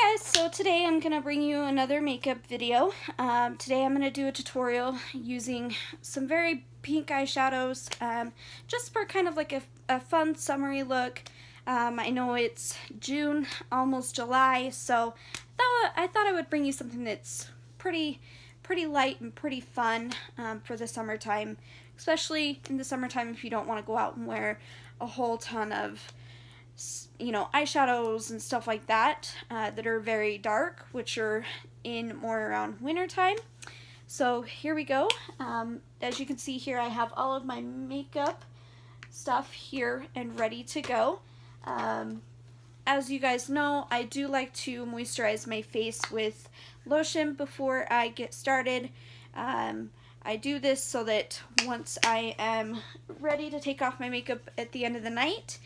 Hi guys, so today I'm going to bring you another makeup video. Today I'm going to do a tutorial using some very pink eyeshadows, just for kind of like a fun summery look. I know it's June, almost July, so I thought I would bring you something that's pretty light and pretty fun for the summertime, especially in the summertime if you don't want to go out and wear a whole ton of eyeshadows and stuff like that that are very dark, which are in more around winter time. So here we go. As you can see here, I have all of my makeup stuff here and ready to go. As you guys know, I do like to moisturize my face with lotion before I get started. I do this so that once I am ready to take off my makeup at the end of the night,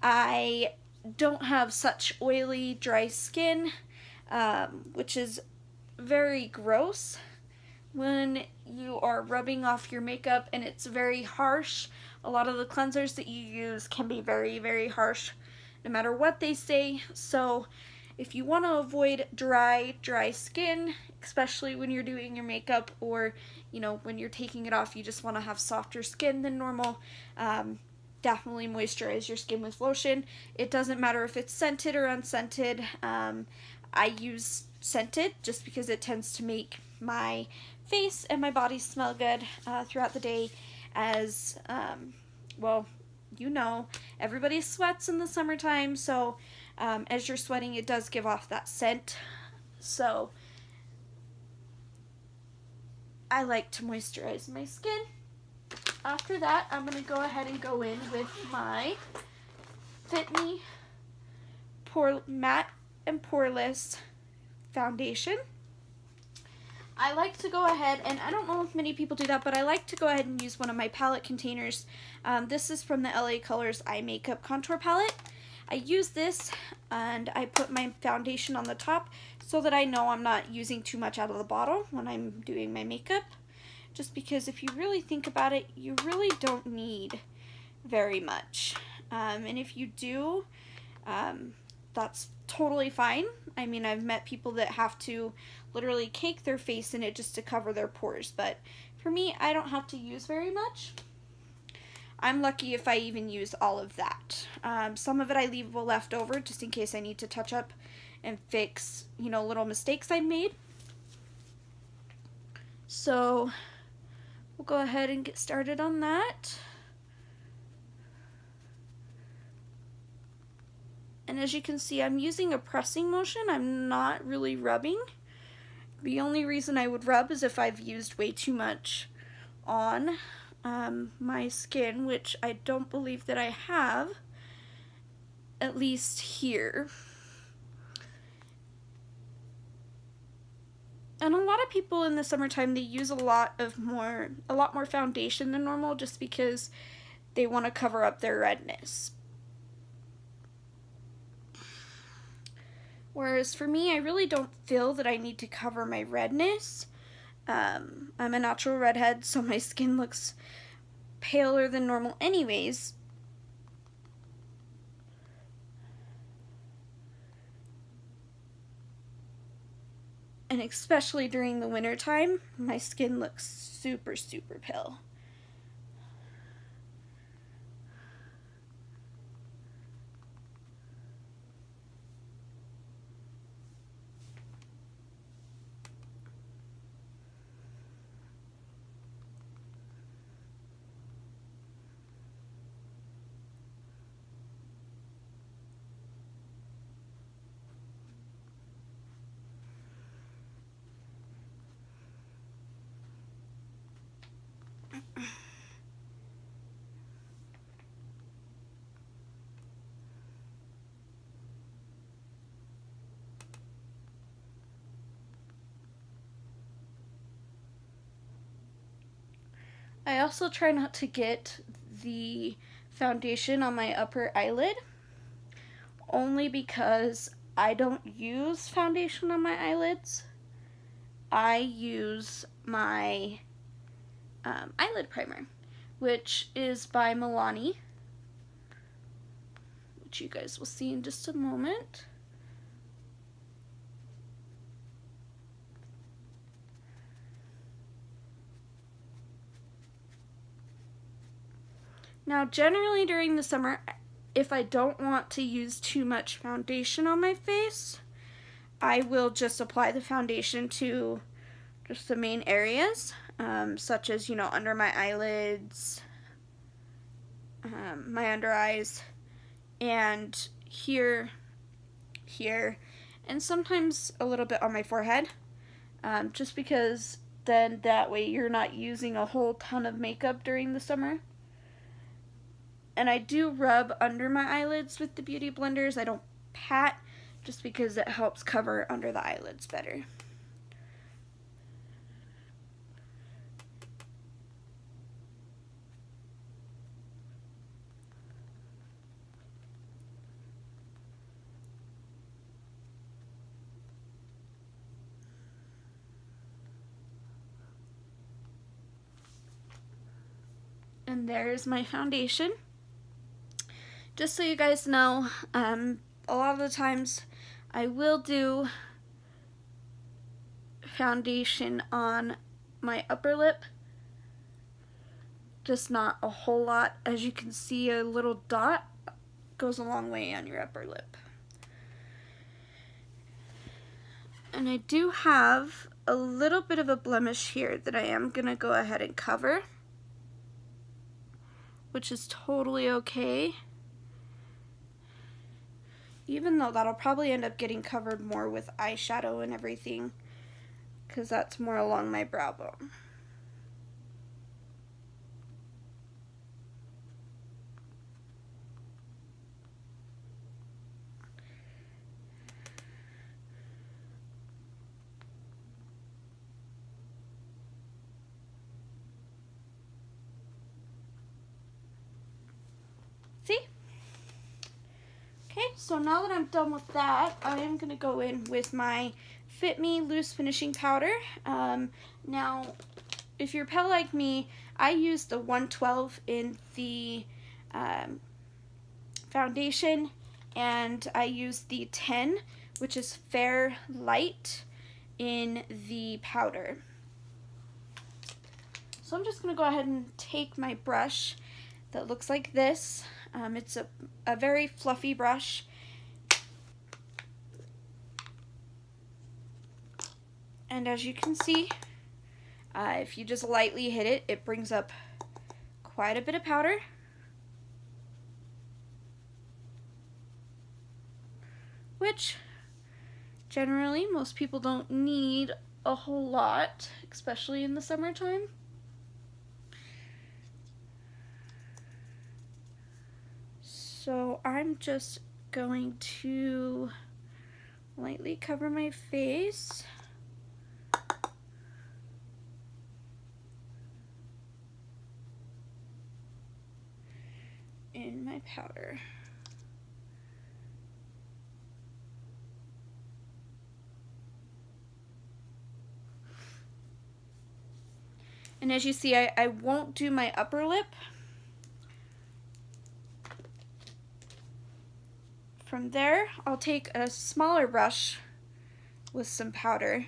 I don't have such oily, dry skin, which is very gross when you are rubbing off your makeup and it's very harsh. A lot of the cleansers that you use can be very harsh, no matter what they say. So if you want to avoid dry skin, especially when you're doing your makeup, or when you're taking it off, you just want to have softer skin than normal, definitely moisturize your skin with lotion. It doesn't matter if it's scented or unscented. I use scented just because it tends to make my face and my body smell good throughout the day, as well, everybody sweats in the summertime, so as you're sweating, it does give off that scent. So I like to moisturize my skin. After that, I'm going to go ahead and go in with my Fit Me Matte and Poreless Foundation. I like to go ahead, and I don't know if many people do that, but I like to go ahead and use one of my palette containers. This is from the LA Colors Eye Makeup Contour Palette. I use this and I put my foundation on the top so that I know I'm not using too much out of the bottle when I'm doing my makeup. Just because if you really think about it, you really don't need very much. And if you do, that's totally fine. I mean, I've met people that have to literally cake their face in it just to cover their pores. But for me, I don't have to use very much. I'm lucky if I even use all of that. Some of it I leave left over just in case I need to touch up and fix, little mistakes I made. So we'll go ahead and get started on that. And as you can see, I'm using a pressing motion. I'm not really rubbing. The only reason I would rub is if I've used way too much on my skin, which I don't believe that I have, at least here. And a lot of people in the summertime, they use a lot more foundation than normal just because they want to cover up their redness. Whereas for me, I really don't feel that I need to cover my redness. I'm a natural redhead, so my skin looks paler than normal anyways. And especially during the winter time, my skin looks super pale. I also try not to get the foundation on my upper eyelid, only because I don't use foundation on my eyelids. I use my eyelid primer, which is by Milani, which you guys will see in just a moment. Now, generally during the summer, if I don't want to use too much foundation on my face, I will just apply the foundation to just the main areas, such as, you know, under my eyelids, my under eyes, and here, and sometimes a little bit on my forehead, just because then that way you're not using a whole ton of makeup during the summer. And I do rub under my eyelids with the beauty blenders. I don't pat, just because it helps cover under the eyelids better. And there's my foundation. Just so you guys know, a lot of the times I will do foundation on my upper lip, just not a whole lot. As you can see, a little dot goes a long way on your upper lip. And I do have a little bit of a blemish here that I am going to go ahead and cover, which is totally okay. Even though that'll probably end up getting covered more with eyeshadow and everything, because that's more along my brow bone. See? Okay, so now that I'm done with that, I am going to go in with my Fit Me Loose Finishing Powder. Now, if you're pale like me, I use the 112 in the foundation, and I use the 10, which is Fair Light, in the powder. So I'm just going to go ahead and take my brush that looks like this. It's a very fluffy brush. And as you can see, if you just lightly hit it, it brings up quite a bit of powder. Which, generally, most people don't need a whole lot, especially in the summertime. So I'm just going to lightly cover my face. In my powder. And as you see, I won't do my upper lip. From there, I'll take a smaller brush with some powder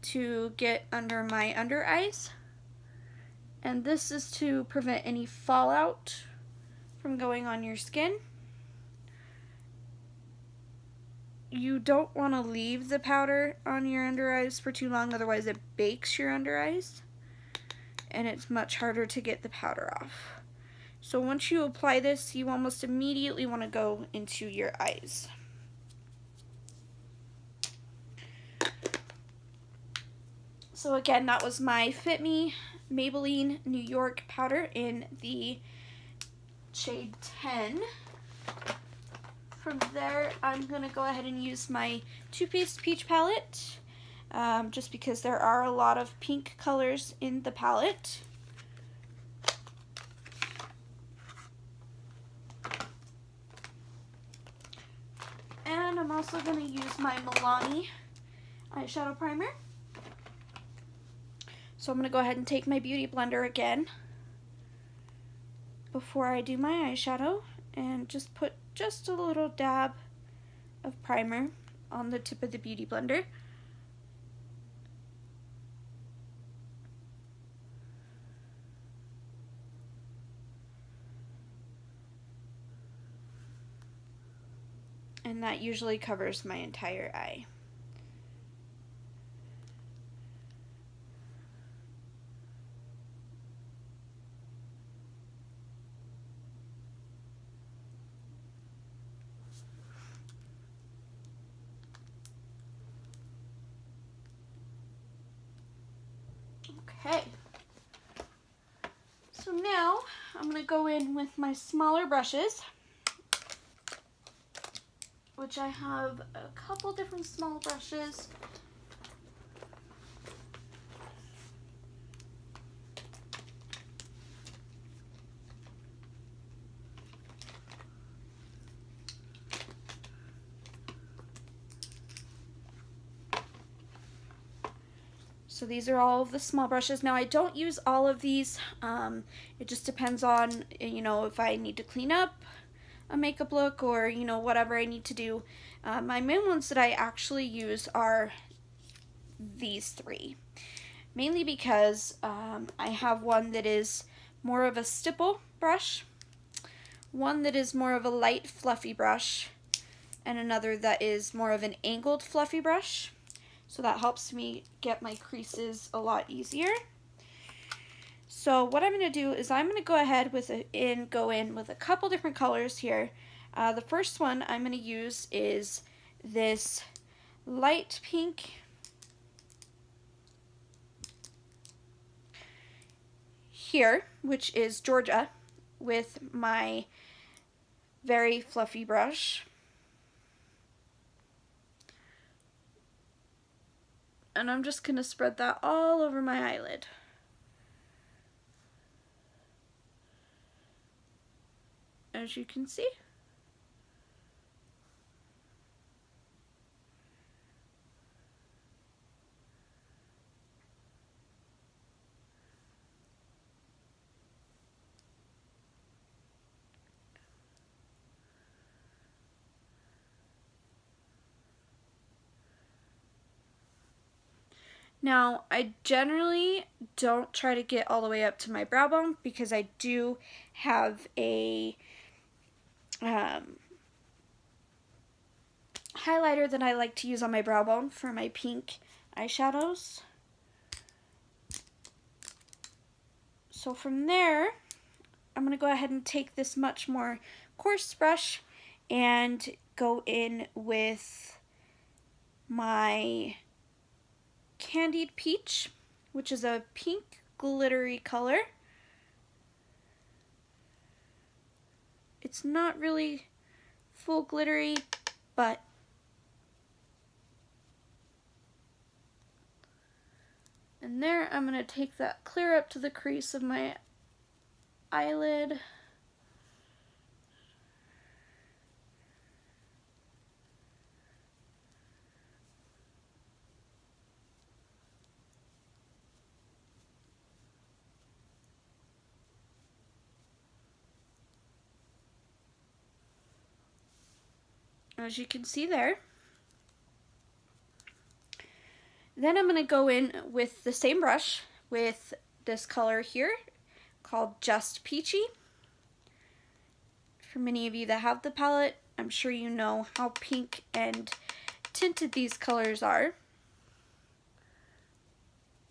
to get under my under eyes. And this is to prevent any fallout from going on your skin. You don't want to leave the powder on your under eyes for too long, otherwise it bakes your under eyes and it's much harder to get the powder off. So once you apply this, you almost immediately want to go into your eyes. So again, that was my Fit Me Maybelline New York powder in the shade 10. From there, I'm going to go ahead and use my Too Faced Peach palette, just because there are a lot of pink colors in the palette. And I'm also going to use my Milani eyeshadow primer. So I'm going to go ahead and take my beauty blender again before I do my eyeshadow and just put just a little dab of primer on the tip of the beauty blender. and that usually covers my entire eye. Okay, so now I'm going to go in with my smaller brushes, which I have a couple different small brushes. So these are all of the small brushes. Now I don't use all of these. It just depends on, you know, if I need to clean up a makeup look or, you know, whatever I need to do. My main ones that I actually use are these three. Mainly because I have one that is more of a stipple brush, one that is more of a light fluffy brush, and another that is more of an angled fluffy brush. So that helps me get my creases a lot easier. So what I'm going to do is I'm going to go ahead go in with a couple different colors here. The first one I'm going to use is this light pink here, which is Georgia, with my very fluffy brush. And I'm just going to spread that all over my eyelid. As you can see. Now, I generally don't try to get all the way up to my brow bone because I do have a highlighter that I like to use on my brow bone for my pink eyeshadows. So from there, I'm going to go ahead and take this much more coarse brush and go in with my Candied Peach, which is a pink glittery color. It's not really full glittery, but and there I'm going to take that clear up to the crease of my eyelid. As you can see there. Then I'm going to go in with the same brush with this color here called Just Peachy. For many of you that have the palette, I'm sure you know how pink and tinted these colors are.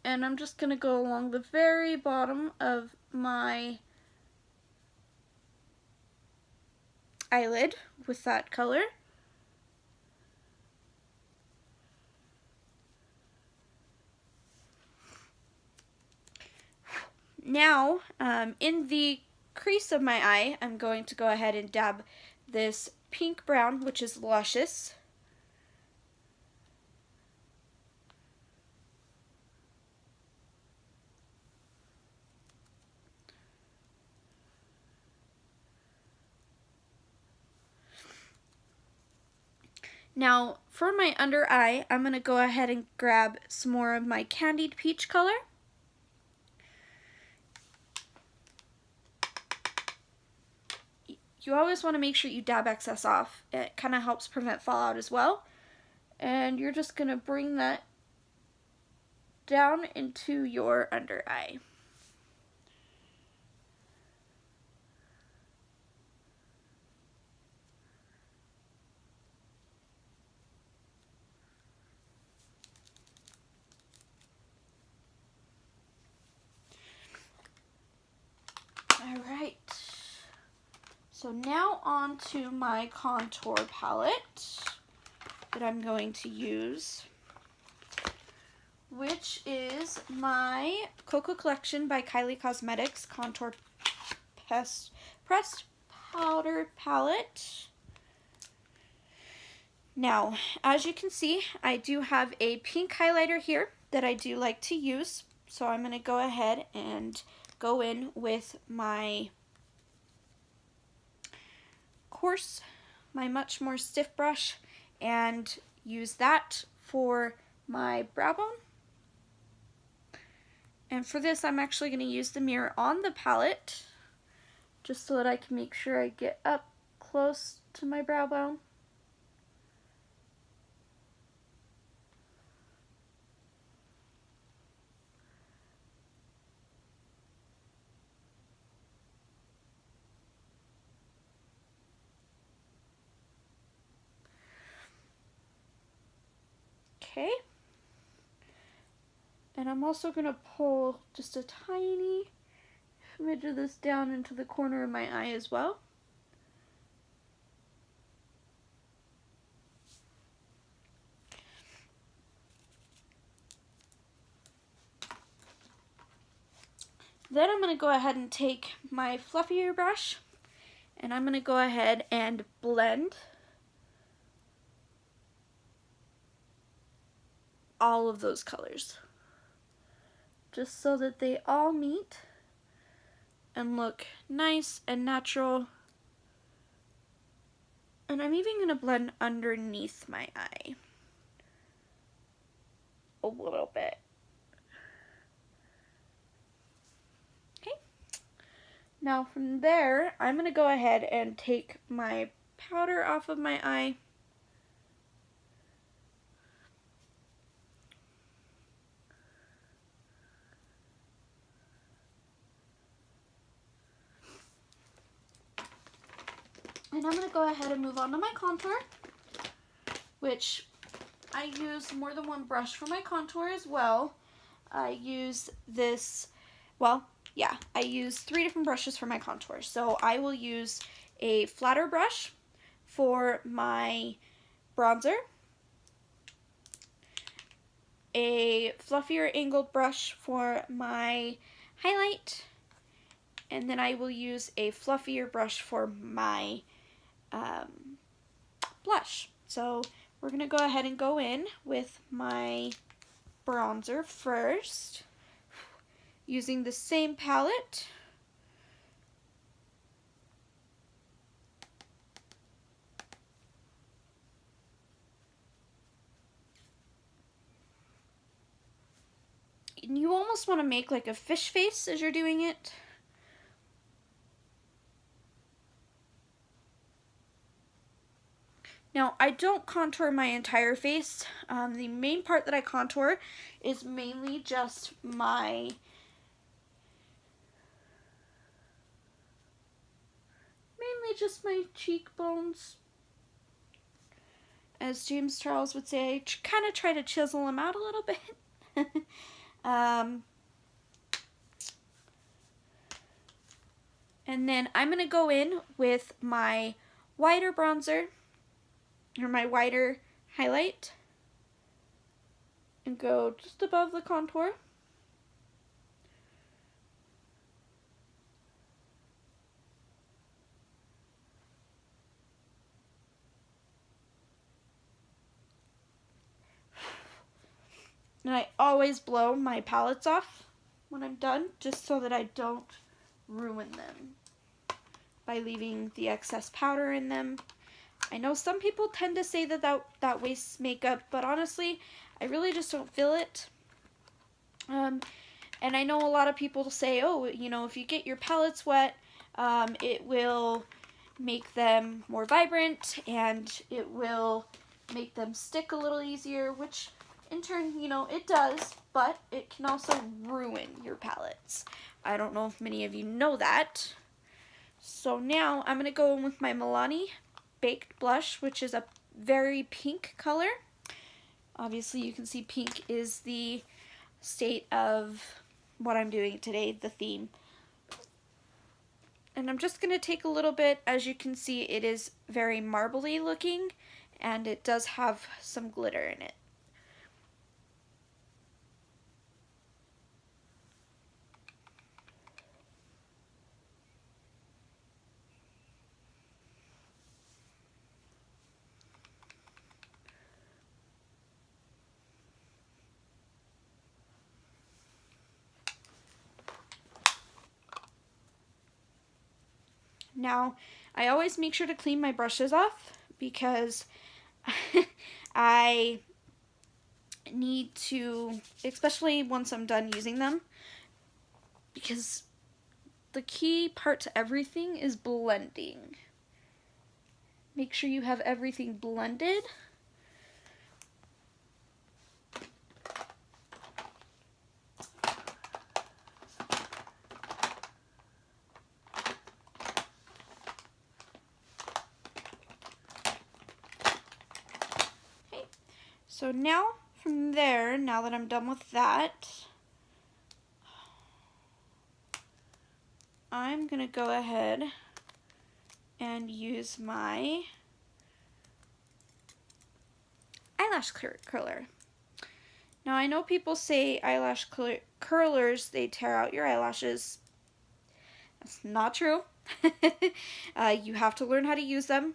And I'm just going to go along the very bottom of my eyelid with that color. Now, in the crease of my eye, I'm going to go ahead and dab this pink brown, which is Luscious. Now, for my under eye, I'm going to go ahead and grab some more of my Candied Peach color. You always want to make sure you dab excess off. It kind of helps prevent fallout as well. And you're just going to bring that down into your under eye. So now on to my contour palette that I'm going to use, which is my Cocoa Collection by Kylie Cosmetics Contour Pressed Powder Palette. Now, as you can see, I do have a pink highlighter here that I do like to use. So I'm going to go ahead and go in with my coarse, my much more stiff brush, and use that for my brow bone. And for this, I'm actually going to use the mirror on the palette just so that I can make sure I get up close to my brow bone. Okay. And I'm also going to pull just a tiny smidge of this down into the corner of my eye as well. Then I'm going to go ahead and take my fluffier brush and I'm going to go ahead and blend all of those colors, just so that they all meet and look nice and natural. And I'm even going to blend underneath my eye a little bit. Okay. Now from there, I'm going to go ahead and take my powder off of my eye. And I'm going to go ahead and move on to my contour, which I use more than one brush for my contour as well. I use this, well, yeah, I use 3 different brushes for my contour. So I will use a flatter brush for my bronzer, a fluffier angled brush for my highlight, and then I will use a fluffier brush for my blush. So we're going to go ahead and go in with my bronzer first, using the same palette. And you almost want to make like a fish face as you're doing it. Now, I don't contour my entire face. The main part that I contour is mainly just my cheekbones. As James Charles would say, I kind of try to chisel them out a little bit. And then I'm going to go in with my whiter bronzer, or my whiter highlight, and go just above the contour. And I always blow my palettes off when I'm done, just so that I don't ruin them by leaving the excess powder in them. I know some people tend to say that wastes makeup, but honestly, I really just don't feel it. And I know a lot of people say, oh, you know, if you get your palettes wet, it will make them more vibrant and it will make them stick a little easier, which in turn, you know, it does, but it can also ruin your palettes. I don't know if many of you know that. So now I'm going to go in with my Milani Baked Blush, which is a very pink color. Obviously, you can see pink is the state of what I'm doing today, the theme. And I'm just going to take a little bit. As you can see, it is very marbly looking, and it does have some glitter in it. Now, I always make sure to clean my brushes off because I need to, especially once I'm done using them, because the key part to everything is blending. Make sure you have everything blended. So now, from there, now that I'm done with that, I'm going to go ahead and use my eyelash curler. Now, I know people say eyelash curlers, they tear out your eyelashes. That's not true. You have to learn how to use them.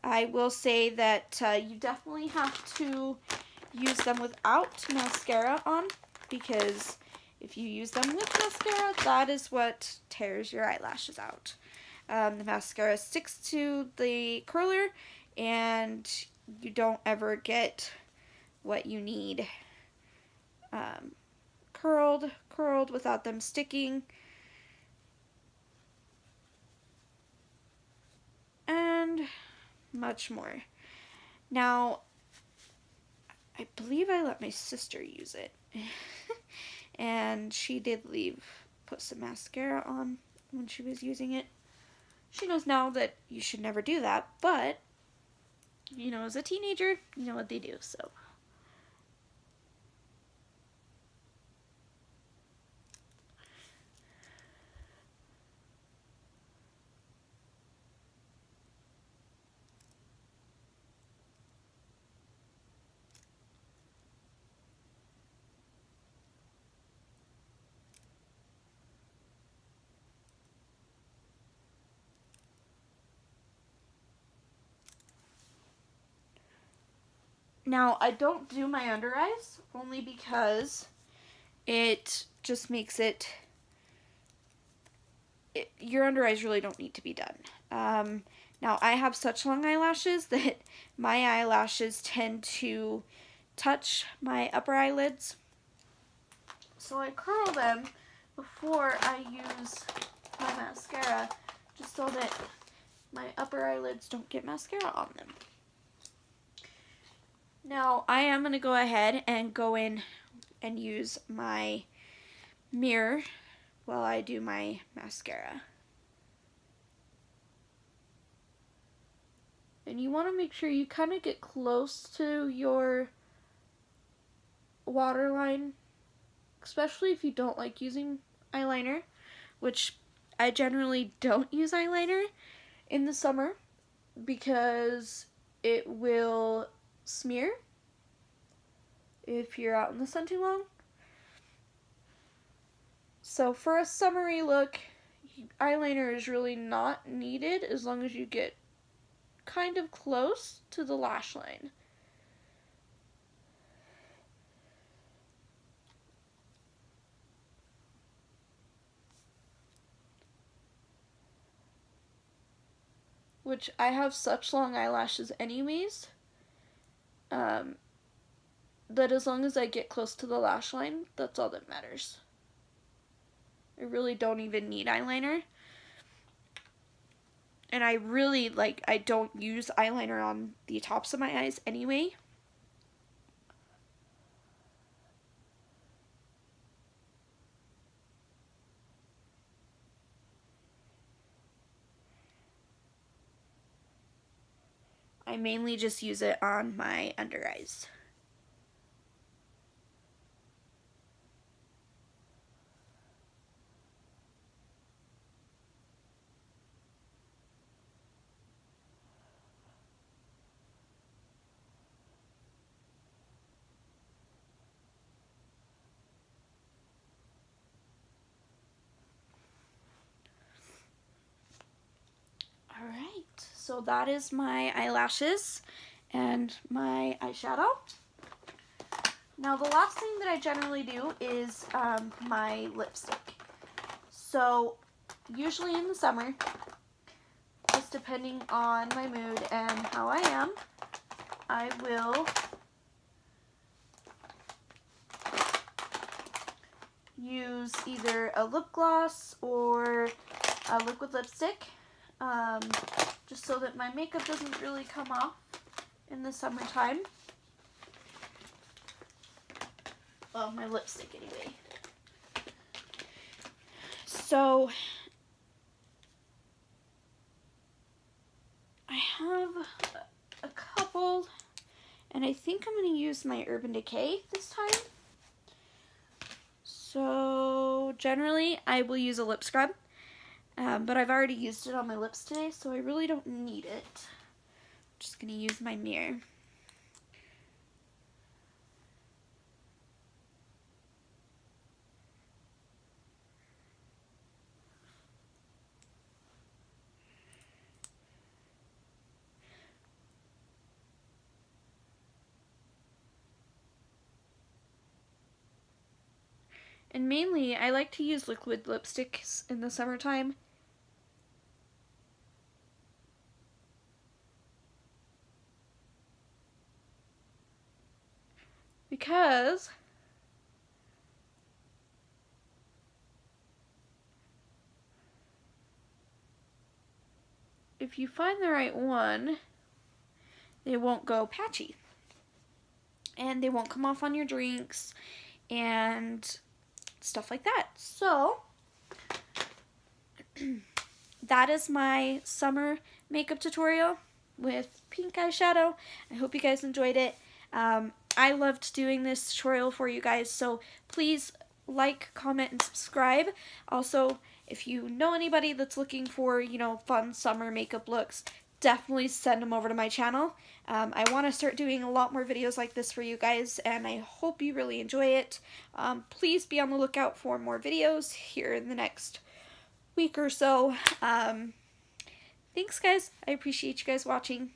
I will say that you definitely have to use them without mascara on, because if you use them with mascara, that is what tears your eyelashes out. The mascara sticks to the curler, and you don't ever get what you need curled without them sticking. And much more. Now, I believe I let my sister use it. And she did put some mascara on when she was using it. She knows now that you should never do that, but, you know, as a teenager, you know what they do, so. Now, I don't do my under eyes, only because it just makes your under eyes really don't need to be done. Now, I have such long eyelashes that my eyelashes tend to touch my upper eyelids. So I curl them before I use my mascara, just so that my upper eyelids don't get mascara on them. Now, I am going to go ahead and go in and use my mirror while I do my mascara. And you want to make sure you kind of get close to your waterline, especially if you don't like using eyeliner, which I generally don't use eyeliner in the summer because it will smear if you're out in the sun too long. So for a summery look, eyeliner is really not needed as long as you get kind of close to the lash line. Which I have such long eyelashes anyways, that as long as I get close to the lash line, that's all that matters. I really don't even need eyeliner. And I really, I don't use eyeliner on the tops of my eyes anyway. I mainly just use it on my under eyes. So that is my eyelashes and my eyeshadow. Now the last thing that I generally do is my lipstick. So usually in the summer, just depending on my mood and how I am, I will use either a lip gloss or a liquid lipstick, just so that my makeup doesn't really come off in the summertime. Well, my lipstick anyway. So I have a couple, and I think I'm going to use my Urban Decay this time. So generally I will use a lip scrub, but I've already used it on my lips today, so I really don't need it. I'm just going to use my mirror. And mainly, I like to use liquid lipsticks in the summertime. Because if you find the right one, they won't go patchy. And they won't come off on your drinks and stuff like that. So that is my summer makeup tutorial with pink eyeshadow. I hope you guys enjoyed it. I loved doing this tutorial for you guys, so please like, comment, and subscribe. Also, if you know anybody that's looking for, fun summer makeup looks, definitely send them over to my channel. I want to start doing a lot more videos like this for you guys, and I hope you really enjoy it. Please be on the lookout for more videos here in the next week or so. Thanks, guys. I appreciate you guys watching.